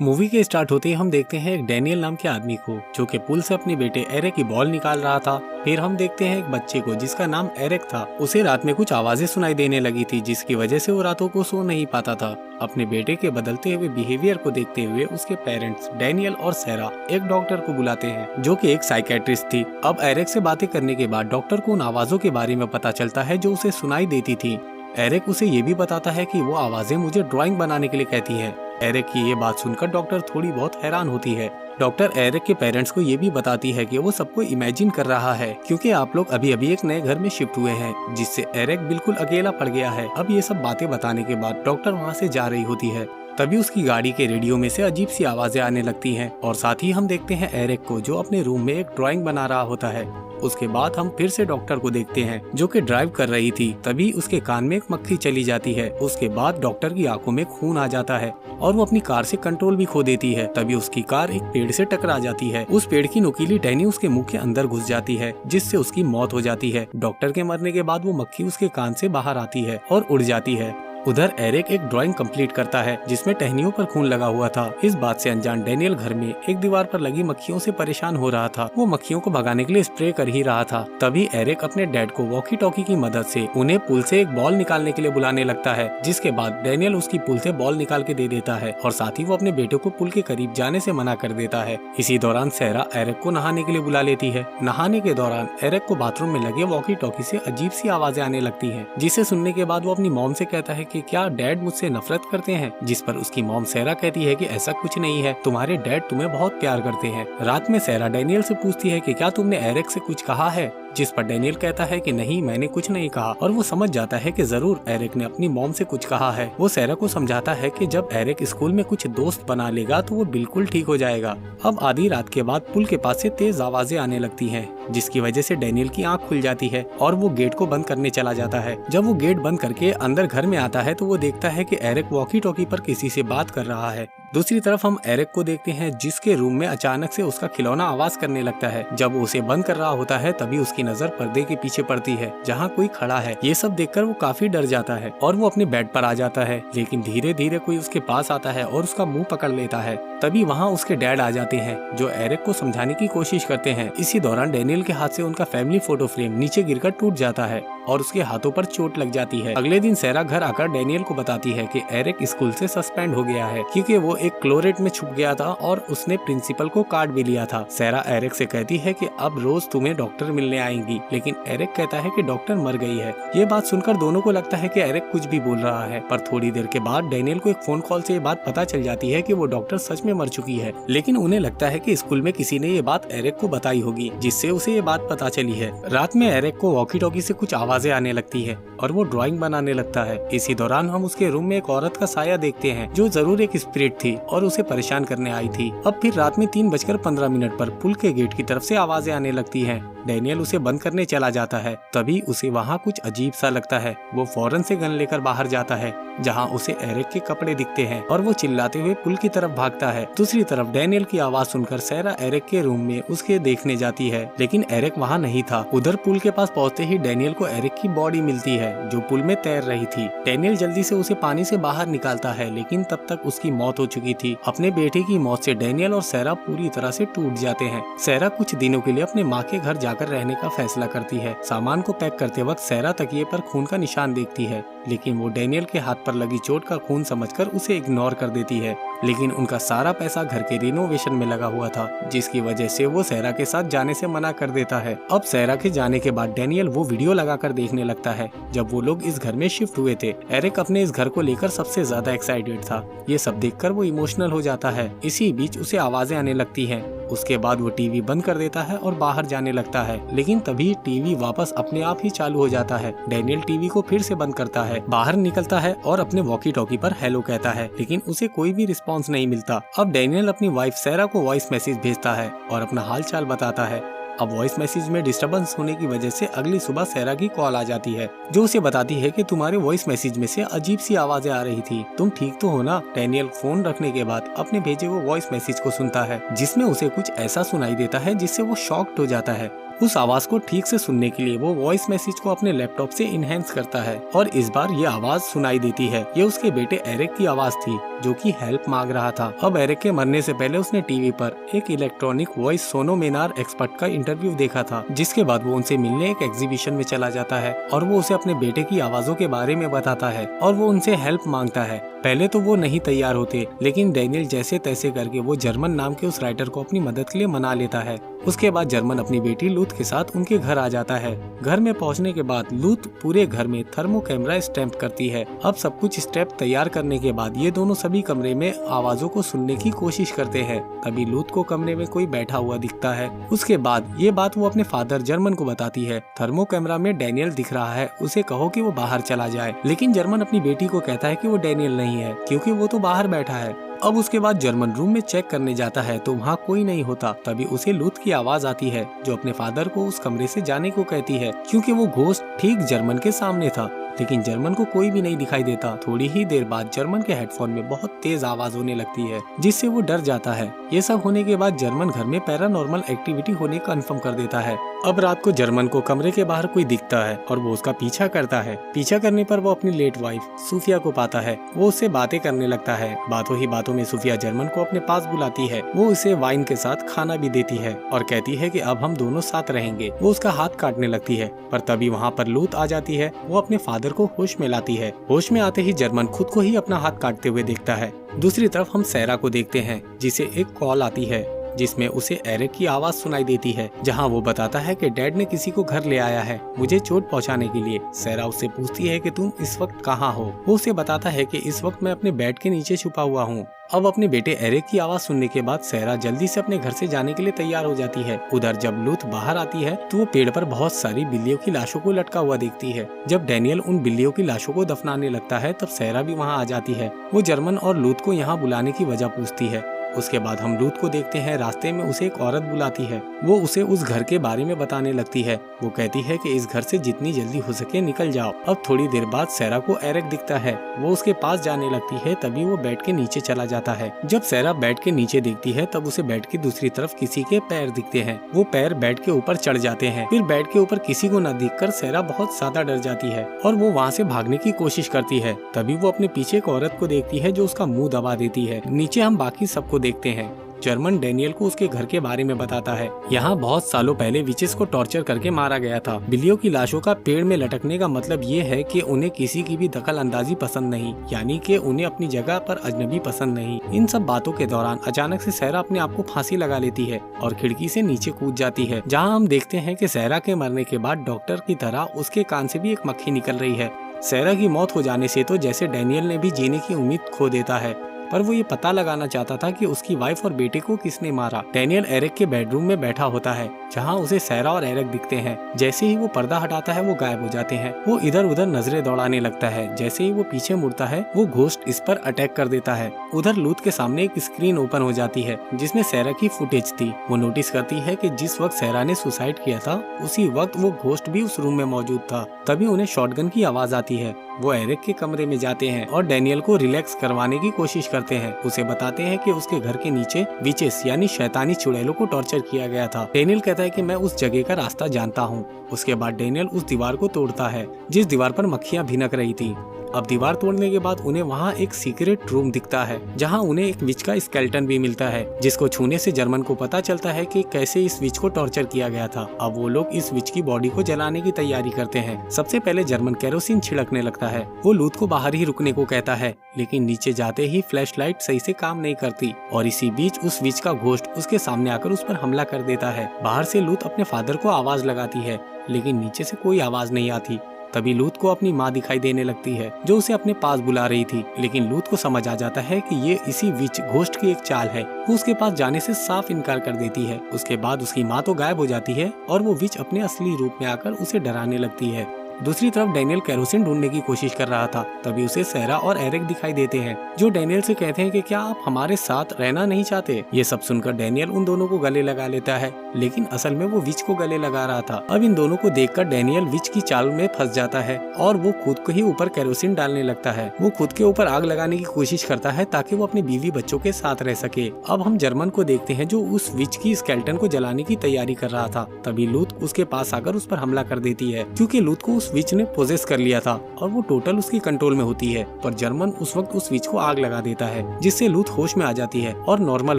Movie के start होते ही हम देखते हैं एक डैनियल नाम के आदमी को जो कि पुल से अपने बेटे एरिक की बॉल निकाल रहा था। फिर हम देखते हैं एक बच्चे को जिसका नाम एरिक था। उसे रात में कुछ आवाजें सुनाई देने लगी थी जिसकी वजह से वो रातों को सो नहीं पाता था। अपने बेटे के बदलते हुए बिहेवियर को देखते हुए उसके पेरेंट्स डैनियल और सैरा एक डॉक्टर को बुलाते हैं जो कि एक साइकेट्रिस्ट थी। अब एरिक से बातें करने के बाद डॉक्टर को उन आवाजों के बारे में पता चलता है जो उसे सुनाई देती थी। एरिक उसे ये भी बताता है कि वो आवाजें मुझे ड्राइंग बनाने के लिए कहती है। एरिक की ये बात सुनकर डॉक्टर थोड़ी बहुत हैरान होती है। डॉक्टर एरिक के पेरेंट्स को ये भी बताती है कि वो सबको इमेजिन कर रहा है क्योंकि आप लोग अभी अभी एक नए घर में शिफ्ट हुए हैं जिससे एरिक बिल्कुल अकेला पड़ गया है। अब ये सब बातें बताने के बाद डॉक्टर वहाँ से जा रही होती है। तभी उसकी गाड़ी के रेडियो में से अजीब सी आवाजें आने लगती हैं और साथ ही हम देखते हैं एरिक को जो अपने रूम में एक ड्राइंग बना रहा होता है। उसके बाद हम फिर से डॉक्टर को देखते हैं जो कि ड्राइव कर रही थी। तभी उसके कान में एक मक्खी चली जाती है। उसके बाद डॉक्टर की आंखों में खून आ जाता है और वो अपनी कार से कंट्रोल भी खो देती है। तभी उसकी कार एक पेड़ से टकरा जाती है। उस पेड़ की नुकीली टहनी उसके मुंह के अंदर घुस जाती है जिससे उसकी मौत हो जाती है। डॉक्टर के मरने के बाद वो मक्खी उसके कान से बाहर आती है और उड़ जाती है। उधर एरिक एक ड्राइंग कंप्लीट करता है जिसमें टहनियों पर खून लगा हुआ था। इस बात से अनजान डैनियल घर में एक दीवार पर लगी मक्खियों से परेशान हो रहा था। वो मक्खियों को भगाने के लिए स्प्रे कर ही रहा था। तभी एरिक अपने डैड को वॉकी टॉकी की मदद से उन्हें पुल से एक बॉल निकालने के लिए बुलाने लगता है, जिसके बाद डैनियल उसकी पुल से बॉल निकाल के दे देता है और साथ ही वो अपने बेटे को पुल के करीब जाने से मना कर देता है। इसी दौरान सैरा एरिक को नहाने के लिए बुला लेती है। नहाने के दौरान एरिक को बाथरूम में लगे वॉकी टॉकी से अजीब सी आवाजें आने लगती है, जिसे सुनने के बाद वो अपनी मॉम से कहता है कि क्या डैड मुझसे नफरत करते हैं, जिस पर उसकी मॉम सैरा कहती है कि ऐसा कुछ नहीं है, तुम्हारे डैड तुम्हें बहुत प्यार करते हैं। रात में सैरा डैनियल से पूछती है कि क्या तुमने एरिक से कुछ कहा है, जिस पर डैनियल कहता है कि नहीं, मैंने कुछ नहीं कहा। और वो समझ जाता है कि जरूर एरिक ने अपनी मॉम से कुछ कहा है। वो सैरा को समझाता है कि जब एरिक स्कूल में कुछ दोस्त बना लेगा तो वो बिल्कुल ठीक हो जाएगा। अब आधी रात के बाद पुल के पास से तेज आवाजें आने लगती हैं, जिसकी वजह से डैनियल की आंख खुल जाती है और वो गेट को बंद करने चला जाता है। जब वो गेट बंद करके अंदर घर में आता है तो वो देखता है कि एरिक वॉकी टॉकी पर किसी से बात कर रहा है। दूसरी तरफ हम एरिक को देखते हैं जिसके रूम में अचानक से उसका खिलौना आवाज करने लगता है। जब वो उसे बंद कर रहा होता है तभी उसकी नजर पर्दे के पीछे पड़ती है जहाँ कोई खड़ा है। ये सब देखकर वो काफी डर जाता है और वो अपने बेड पर आ जाता है, लेकिन धीरे धीरे कोई उसके पास आता है और उसका मुंह पकड़ लेता है। तभी वहाँ उसके डैड आ जाते हैं जो एरिक को समझाने की कोशिश करते हैं। इसी दौरान डैनियल के हाथ से उनका फैमिली फोटो फ्रेम नीचे गिरकर टूट जाता है और उसके हाथों पर चोट लग जाती है। अगले दिन सैरा घर आकर डैनियल को बताती है कि एरिक स्कूल से सस्पेंड हो गया है क्योंकि वो एक क्लोरेट में छुप गया था और उसने प्रिंसिपल को काट भी लिया था। सैरा एरिक से कहती है कि अब रोज तुम्हें डॉक्टर मिलने आएंगी, लेकिन एरिक कहता है कि डॉक्टर मर गई है। ये बात सुनकर दोनों को लगता है कि एरिक कुछ भी बोल रहा है, पर थोड़ी देर के बाद डैनियल को एक फोन कॉल से ये बात पता चल जाती है कि वो डॉक्टर सच में मर चुकी है। लेकिन उन्हें लगता है कि स्कूल में किसी ने ये बात एरिक को बताई होगी, जिससे उसे ये बात पता चली है। रात में एरिक को वॉकी टॉकी से कुछ आवाजें आने लगती है और वो ड्राइंग बनाने लगता है। इसी दौरान हम उसके रूम में एक औरत का साया देखते हैं जो जरूर एक स्पिरिट थी और उसे परेशान करने आई थी। अब फिर रात में 3:15 पर पुल के गेट की तरफ से आवाजें आने लगती हैं। डैनियल उसे बंद करने चला जाता है। तभी उसे वहाँ कुछ अजीब सा लगता है। वो फौरन से गन लेकर बाहर जाता है जहाँ उसे एरिक के कपड़े दिखते हैं और वो चिल्लाते हुए पुल की तरफ भागता है। दूसरी तरफ डैनियल की आवाज सुनकर सैरा एरिक के रूम में उसके देखने जाती है, लेकिन एरिक वहाँ नहीं था। उधर पुल के पास पहुँचते ही डैनियल को एरिक की बॉडी मिलती है जो पुल में तैर रही थी। डैनियल जल्दी से उसे पानी से बाहर निकालता है, लेकिन तब तक उसकी मौत हो चुकी थी। अपने बेटे की मौत से डैनियल और सैरा पूरी तरह से टूट जाते हैं। सैरा कुछ दिनों के लिए अपने माँ के घर जाकर रहने का फैसला करती है। सामान को पैक करते वक्त सैरा तकिए पर खून का निशान देखती है, लेकिन वो डैनियल के हाथ पर लगी चोट का खून समझकर उसे इग्नोर कर देती है। लेकिन उनका सारा पैसा घर के रिनोवेशन में लगा हुआ था, जिसकी वजह से वो सैरा के साथ जाने से मना कर देता है। अब सैरा के जाने के बाद डैनियल वो वीडियो लगाकर देखने लगता है जब वो लोग इस घर में शिफ्ट हुए थे। एरिक अपने इस घर को लेकर सबसे ज्यादा एक्साइटेड था। ये सब देखकर वो इमोशनल हो जाता है। इसी बीच उसे आवाजें आने लगती हैं। उसके बाद वो टीवी बंद कर देता है और बाहर जाने लगता है, लेकिन तभी टीवी वापस अपने आप ही चालू हो जाता है। डैनियल टीवी को फिर से बंद करता है, बाहर निकलता है और अपने वॉकी टॉकी पर हेलो कहता है, लेकिन उसे कोई भी रिस्पॉन्स नहीं मिलता। अब डैनियल अपनी वाइफ सैरा को वॉइस मैसेज भेजता है और अपना हाल चाल बताता है। अब वॉइस मैसेज में डिस्टरबेंस होने की वजह से अगली सुबह सैरा की कॉल आ जाती है जो उसे बताती है कि तुम्हारे वॉइस मैसेज में से अजीब सी आवाजें आ रही थी, तुम ठीक तो हो ना। डैनियल फोन रखने के बाद अपने भेजे हुए वॉइस मैसेज को सुनता है जिसमें उसे कुछ ऐसा सुनाई देता है जिससे वो शॉक्ड हो जाता है। उस आवाज को ठीक से सुनने के लिए वो वॉइस मैसेज को अपने लैपटॉप से इनहेंस करता है और इस बार ये आवाज सुनाई देती है। ये उसके बेटे एरिक की आवाज थी जो कि हेल्प मांग रहा था। अब एरिक के मरने से पहले उसने टीवी पर एक इलेक्ट्रॉनिक वॉइस सोनोमेनार एक्सपर्ट का इंटरव्यू देखा था, जिसके बाद वो उनसे मिलने एक एग्जीबिशन में चला जाता है और वो उसे अपने बेटे की आवाजों के बारे में बताता है और वो उनसे हेल्प मांगता है। पहले तो वो नहीं तैयार होते, लेकिन डैनियल जैसे तैसे करके वो जर्मन नाम के उस राइटर को अपनी मदद के लिए मना लेता है। उसके बाद जर्मन अपनी बेटी लूथ के साथ उनके घर आ जाता है। घर में पहुंचने के बाद लूथ पूरे घर में थर्मो कैमरा स्टैंप करती है। अब सब कुछ स्टेप तैयार करने के बाद ये दोनों सभी कमरे में आवाजों को सुनने की कोशिश करते हैं। तभी लूथ को कमरे में कोई बैठा हुआ दिखता है। उसके बाद ये बात वो अपने फादर जर्मन को बताती है। थर्मो कैमरा में डैनियल दिख रहा है, उसे कहो कि वो बाहर चला जाए, लेकिन जर्मन अपनी बेटी को कहता है कि वो डैनियल नहीं है क्योंकि वो तो बाहर बैठा है। अब उसके बाद जर्मन रूम में चेक करने जाता है तो वहाँ कोई नहीं होता। तभी उसे लूथ की आवाज आती है जो अपने फादर को उस कमरे से जाने को कहती है, क्योंकि वो घोस्ट ठीक जर्मन के सामने था, लेकिन जर्मन को कोई भी नहीं दिखाई देता। थोड़ी ही देर बाद जर्मन के हेडफोन में बहुत तेज आवाज होने लगती है, जिससे वो डर जाता है। ये सब होने के बाद जर्मन घर में पैरानॉर्मल एक्टिविटी होने कंफर्म कर देता है। अब रात को जर्मन को कमरे के बाहर कोई दिखता है और वो उसका पीछा करता है। पीछा करने पर वो अपनी लेट वाइफ सूफिया को पाता है। वो उससे बातें करने लगता है। बातों ही बातों में सूफिया जर्मन को अपने पास बुलाती है। वो उसे वाइन के साथ खाना भी देती है और कहती है कि अब हम दोनों साथ रहेंगे। वो उसका हाथ काटने लगती है, पर तभी वहाँ पर लूथ आ जाती है। वो अपने फादर को होश में लाती है। होश में आते ही जर्मन खुद को ही अपना हाथ काटते हुए देखता है। दूसरी तरफ हम सैरा को देखते हैं, जिसे एक कॉल आती है जिसमें उसे एरिक की आवाज सुनाई देती है, जहां वो बताता है कि डैड ने किसी को घर ले आया है मुझे चोट पहुंचाने के लिए। सैरा उससे पूछती है कि तुम इस वक्त कहां हो। वो उसे बताता है कि इस वक्त मैं अपने बेड के नीचे छुपा हुआ हूँ। अब अपने बेटे एरिक की आवाज सुनने के बाद सैरा जल्दी से अपने घर से जाने के लिए तैयार हो जाती है। उधर जब लूथ बाहर आती है तो वो पेड़ पर बहुत सारी बिल्लियों की लाशों को लटका हुआ देखती है। जब डैनियल उन बिल्लियों की लाशों को दफनाने लगता है तब सैरा भी वहाँ आ जाती है। वो जर्मन और लूथ को यहाँ बुलाने की वजह पूछती है। उसके बाद हम लूथ को देखते हैं, रास्ते में उसे एक औरत बुलाती है। वो उसे उस घर के बारे में बताने लगती है। वो कहती है कि इस घर से जितनी जल्दी हो सके निकल जाओ। अब थोड़ी देर बाद सैरा को एरिक दिखता है। वो उसके पास जाने लगती है, तभी वो बेड के नीचे चला जाता है। जब सैरा बेड के नीचे देखती है तब उसे बेड की दूसरी तरफ किसी के पैर दिखते हैं। वो पैर बेड के ऊपर चढ़ जाते हैं। फिर बेड के ऊपर किसी को न दिखकर सैरा बहुत ज्यादा डर जाती है और वो वहाँ से भागने की कोशिश करती है। तभी वो अपने पीछे एक औरत को देखती है जो उसका मुंह दबा देती है। नीचे हम बाकी सबको देखते हैं। जर्मन डैनियल को उसके घर के बारे में बताता है। यहाँ बहुत सालों पहले विचेस को टॉर्चर करके मारा गया था। बिल्लियों की लाशों का पेड़ में लटकने का मतलब ये है कि उन्हें किसी की भी दखल अंदाजी पसंद नहीं, यानी कि उन्हें अपनी जगह पर अजनबी पसंद नहीं। इन सब बातों के दौरान अचानक से सहरा अपने आप को फांसी लगा लेती है और खिड़की से नीचे कूद जाती है, जहाँ हम देखते हैं कि सहरा के मरने के बाद डॉक्टर की तरह उसके कान से भी एक मक्खी निकल रही है। सहरा की मौत हो जाने से तो जैसे डैनियल ने भी जीने की उम्मीद खो देता है, पर वो ये पता लगाना चाहता था कि उसकी वाइफ और बेटे को किसने मारा। डैनियल एरिक के बेडरूम में बैठा होता है, जहां उसे सैरा और एरिक दिखते हैं। जैसे ही वो पर्दा हटाता है वो गायब हो जाते हैं। वो इधर उधर नजरें दौड़ाने लगता है। जैसे ही वो पीछे मुड़ता है वो घोस्ट इस पर अटैक कर देता है। उधर लूथ के सामने एक स्क्रीन ओपन हो जाती है जिसमें सैरा की फुटेज थी। वो नोटिस करती है कि जिस वक्त सैरा ने सुसाइड किया था उसी वक्त वो घोस्ट भी उस रूम में मौजूद था। तभी उन्हें शॉटगन की आवाज आती है। वो एरिक के कमरे में जाते हैं और डैनियल को रिलैक्स करवाने की कोशिश करते हैं। उसे बताते हैं कि उसके घर के नीचे विचेस यानी शैतानी चुड़ैलों को टॉर्चर किया गया था। डैनियल कहता है कि मैं उस जगह का रास्ता जानता हूँ। उसके बाद डैनियल उस दीवार को तोड़ता है जिस दीवार पर मक्खियाँ भिनक रही थी। अब दीवार तोड़ने के बाद उन्हें वहाँ एक सीक्रेट रूम दिखता है, जहाँ उन्हें एक विच का स्केलेटन भी मिलता है, जिसको छूने से जर्मन को पता चलता है कि कैसे इस विच को टॉर्चर किया गया था। अब वो लोग इस विच की बॉडी को जलाने की तैयारी करते हैं। सबसे पहले जर्मन केरोसिन छिड़कने लगता है। वो लूथ को बाहर ही रुकने को कहता है, लेकिन नीचे जाते ही फ्लैश लाइट सही से काम नहीं करती और इसी बीच उस विच का घोस्ट उसके सामने आकर उस पर हमला कर देता है। बाहर से लूथ अपने फादर को आवाज लगाती है, लेकिन नीचे से कोई आवाज नहीं आती। तभी लूथ को अपनी माँ दिखाई देने लगती है जो उसे अपने पास बुला रही थी, लेकिन लूथ को समझ आ जाता है कि ये इसी विच घोस्ट की एक चाल है। वो उसके पास जाने से साफ इनकार कर देती है। उसके बाद उसकी माँ तो गायब हो जाती है और वो विच अपने असली रूप में आकर उसे डराने लगती है। दूसरी तरफ डेनियल केरोसिन ढूंढने की कोशिश कर रहा था। तभी उसे सारा और एरिक दिखाई देते हैं, जो डेनियल से कहते हैं कि क्या आप हमारे साथ रहना नहीं चाहते। ये सब सुनकर डेनियल उन दोनों को गले लगा लेता है, लेकिन असल में वो विच को गले लगा रहा था। अब इन दोनों को देखकर डेनियल विच की चाल में फंस जाता है और वो खुद को ही ऊपर केरोसिन डालने लगता है। वो खुद के ऊपर आग लगाने की कोशिश करता है ताकि वो अपनी बीवी बच्चों के साथ रह सके। अब हम जर्मन को देखते हैं जो उस विच की स्केलेटन को जलाने की तैयारी कर रहा था। तभी लूथ उसके पास आकर उस पर हमला कर देती है, क्योंकि लूथ को उस विच ने पोजेस कर लिया था और वो टोटल उसके कंट्रोल में होती है। पर जर्मन उस वक्त उस विच को आग लगा देता है, जिससे लूथ होश में आ जाती है और नॉर्मल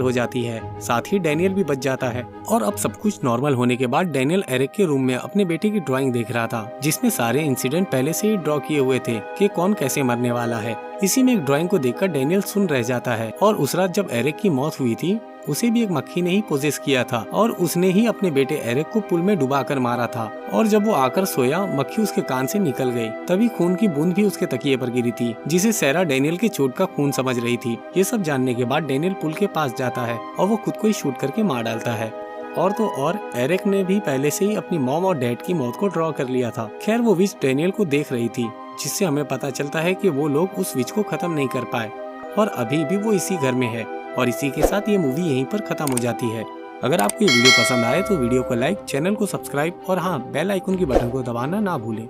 हो जाती है। साथ ही डेनियल भी बच जाता है। और अब सब कुछ नॉर्मल होने के बाद डेनियल एरिक के रूम में अपने बेटे की ड्राइंग देख रहा था, जिसमें सारे इंसिडेंट पहले से ही ड्रॉ किए हुए थे कि कौन कैसे मरने वाला है। इसी में एक ड्राइंग को देखकर डेनियल सुन रह जाता है। और उस रात जब एरिक की मौत हुई थी, उसे भी एक मक्खी ने ही पोजेस किया था और उसने ही अपने बेटे एरिक को पुल में डुबाकर मारा था। और जब वो आकर सोया, मक्खी उसके कान से निकल गई। तभी खून की बूंद भी उसके तकिए पर गिरी थी, जिसे सारा डेनियल के चोट का खून समझ रही थी। ये सब जानने के बाद डेनियल पुल के पास जाता है और वो खुद को ही शूट करके मार डालता है। और तो और एरिक ने भी पहले से ही अपनी मॉम और डैड की मौत को ड्रॉ कर लिया था। खैर वो विच डेनियल को देख रही थी, जिससे हमें पता चलता है कि वो लोग उस विच को खत्म नहीं कर पाए और अभी भी वो इसी घर में है। और इसी के साथ ये मूवी यहीं पर खत्म हो जाती है। अगर आपको ये वीडियो पसंद आए तो वीडियो को लाइक, चैनल को सब्सक्राइब और हाँ, बेल आइकन की बटन को दबाना ना भूलें।